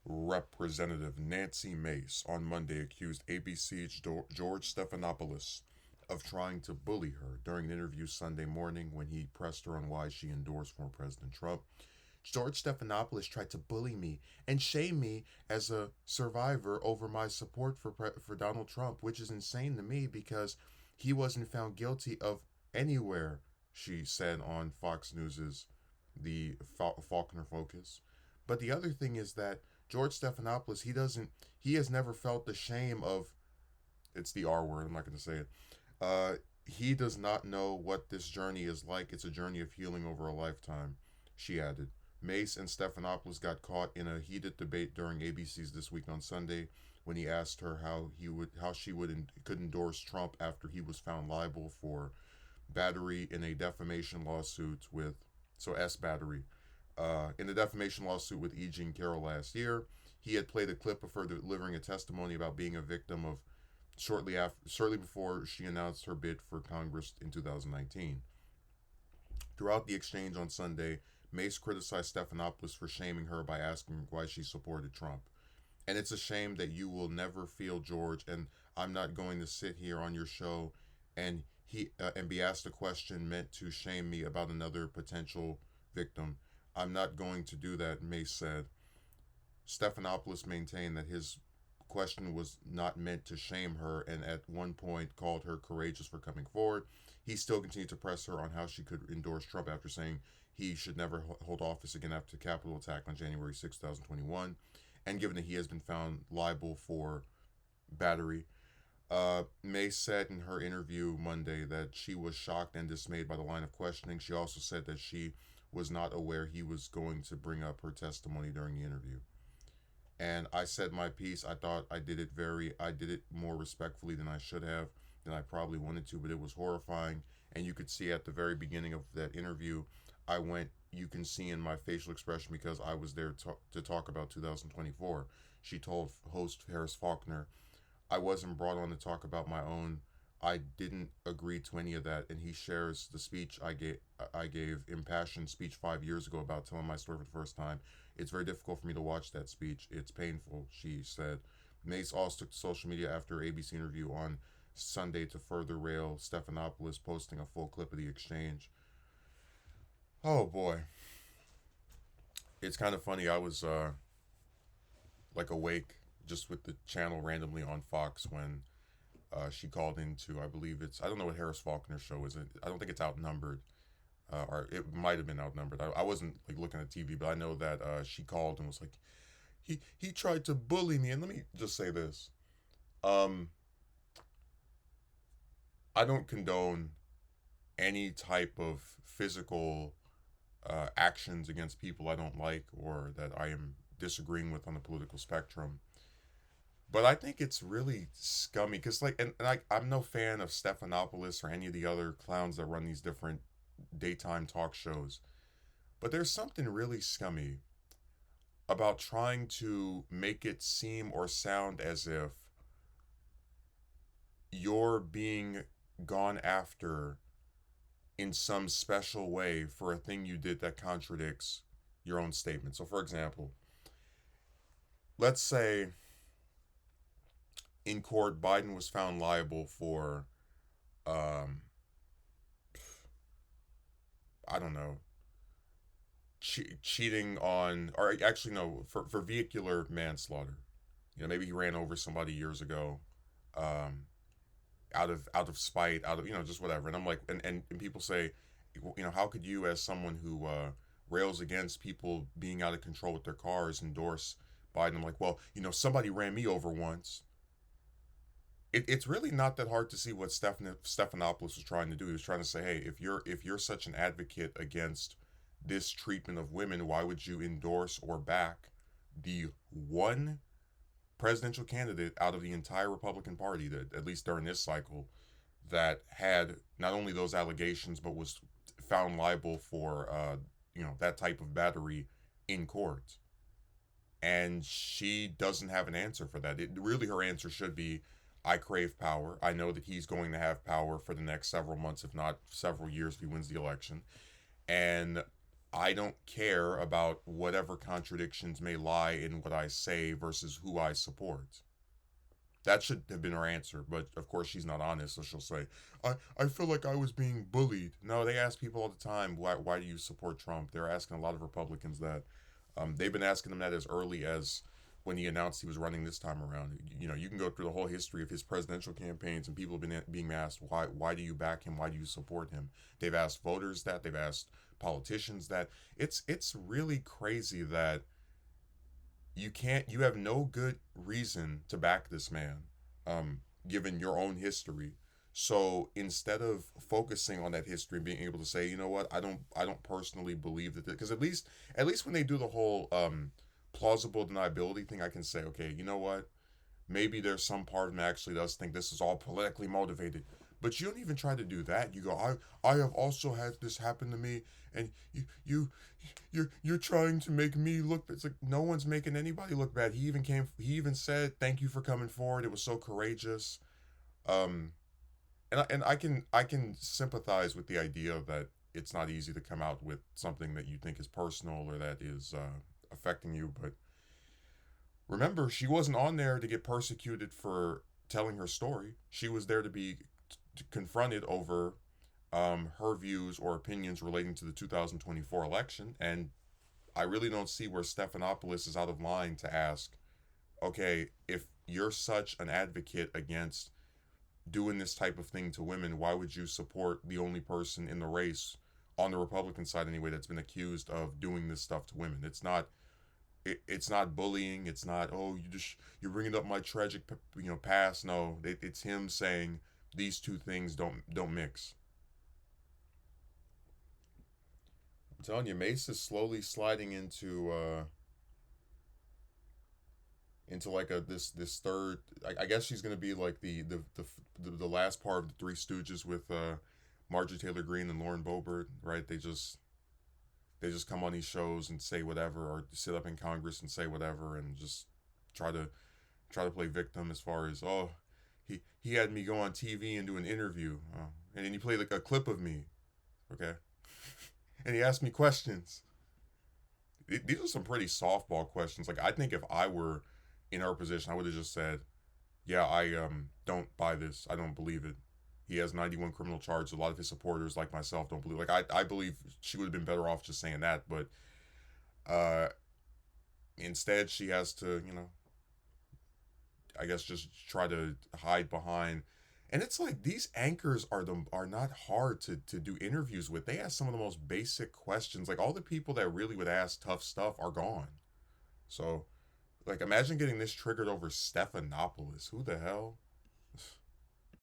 Representative Nancy Mace on Monday accused ABC's George Stephanopoulos of trying to bully her during an interview Sunday morning when he pressed her on why she endorsed former President Trump. George Stephanopoulos tried to bully me and shame me as a survivor over my support for Donald Trump, which is insane to me because he wasn't found guilty of anywhere, she said on Fox News's The Faulkner Focus. But the other thing is that George Stephanopoulos, he has never felt the shame of, it's the R word, I'm not going to say it. He does not know what this journey is like. It's a journey of healing over a lifetime, she added. Mace and Stephanopoulos got caught in a heated debate during ABC's This Week on Sunday when he asked her how she could endorse Trump after he was found liable for battery in a defamation lawsuit with S battery in the defamation lawsuit with E. Jean Carroll last year. He had played a clip of her delivering a testimony about being a victim of shortly before she announced her bid for Congress in 2019. Throughout the exchange on Sunday, Mace criticized Stephanopoulos for shaming her by asking why she supported Trump. And it's a shame that you will never feel, George, and I'm not going to sit here on your show and be asked a question meant to shame me about another potential victim. I'm not going to do that, Mace said. Stephanopoulos maintained that his question was not meant to shame her and at one point called her courageous for coming forward. He still continued to press her on how she could endorse Trump after saying he should never hold office again after the Capitol attack on January 6, 2021. And given that he has been found liable for battery, May said in her interview Monday that she was shocked and dismayed by the line of questioning. She also said that she was not aware he was going to bring up her testimony during the interview. And I said my piece. I thought I did it more respectfully than I should have, than I probably wanted to, but it was horrifying. And you could see at the very beginning of that interview, you can see in my facial expression because I was there to talk about 2024. She told host Harris Faulkner, I wasn't brought on to talk about my own. I didn't agree to any of that. And he shares the speech I gave impassioned speech 5 years ago about telling my story for the first time. It's very difficult for me to watch that speech. It's painful, she said. Mace also took to social media after ABC interview on Sunday to further rail Stephanopoulos, posting a full clip of the exchange. Oh boy. It's kind of funny. I was like awake just with the channel randomly on Fox when she called into, I don't know what Harris Faulkner's show is. I don't think it's Outnumbered, or it might have been Outnumbered. I wasn't like looking at TV, but I know that she called and was like, he tried to bully me. And let me just say this: um, I don't condone any type of physical actions against people I don't like or that I am disagreeing with on the political spectrum. But I think it's really scummy because, I'm no fan of Stephanopoulos or any of the other clowns that run these different daytime talk shows. But there's something really scummy about trying to make it seem or sound as if you're being gone after in some special way for a thing you did that contradicts your own statement. So, for example, let's say in court, Biden was found liable for, um, I don't know, cheating on, or actually no, for vehicular manslaughter. Maybe he ran over somebody years ago, um, out of spite, out of just whatever. And I'm like, and people say, how could you, as someone who rails against people being out of control with their cars, endorse Biden? I'm like, well, somebody ran me over once. It's really not that hard to see what Stephanopoulos was trying to do. He was trying to say, hey, if you're such an advocate against this treatment of women, why would you endorse or back the one presidential candidate out of the entire Republican Party that, at least during this cycle, that had not only those allegations but was found liable for that type of battery in court? And she doesn't have an answer for that. Really, her answer should be, I crave power. I know that he's going to have power for the next several months, if not several years, if he wins the election. And I don't care about whatever contradictions may lie in what I say versus who I support. That should have been her answer, but of course she's not honest, so she'll say, I feel like I was being bullied. No, they ask people all the time, why do you support Trump? They're asking a lot of Republicans that. They've been asking him that as early as when he announced he was running this time around. You know, you can go through the whole history of his presidential campaigns, and people have been being asked, why do you back him? Why do you support him? They've asked voters that. They've asked politicians that. It's really crazy that you have no good reason to back this man, given your own history. So instead of focusing on that history and being able to say, you know what, I don't personally believe that, because at least when they do the whole plausible deniability thing, I can say, okay, you know what, maybe there's some part of me actually does think this is all politically motivated. But you don't even try to do that. You go, I have also had this happen to me, and you're trying to make me look. It's like no one's making anybody look bad. He even said thank you for coming forward. It was so courageous. Um, and I can sympathize with the idea that it's not easy to come out with something that you think is personal or that is affecting you. But remember, she wasn't on there to get persecuted for telling her story. She was there to be confronted over her views or opinions relating to the 2024 election. And I really don't see where Stephanopoulos is out of line to ask, okay, if you're such an advocate against doing this type of thing to women, why would you support the only person in the race on the Republican side anyway that's been accused of doing this stuff to women? It's not bullying. It's not, oh, you're bringing up my tragic past. No, it's him saying these two things don't mix. I'm telling you, Mace is slowly sliding into like a this third. I guess she's gonna be like the last part of the Three Stooges with Marjorie Taylor Greene and Lauren Boebert, right? They just come on these shows and say whatever, or sit up in Congress and say whatever, and just try to try to play victim as far as, oh, he had me go on TV and do an interview, and then he played like a clip of me, okay, and he asked me questions. These are some pretty softball questions. Like, I think if I were in her position, I would have just said, yeah, I don't buy this. I don't believe it. He has 91 criminal charges. A lot of his supporters, like myself, don't believe. Like, I believe she would have been better off just saying that. But uh, instead, she has to, I guess, just try to hide behind. And it's like these anchors are not hard to do interviews with. They ask some of the most basic questions. Like, all the people that really would ask tough stuff are gone. So, like, imagine getting this triggered over Stephanopoulos. Who the hell?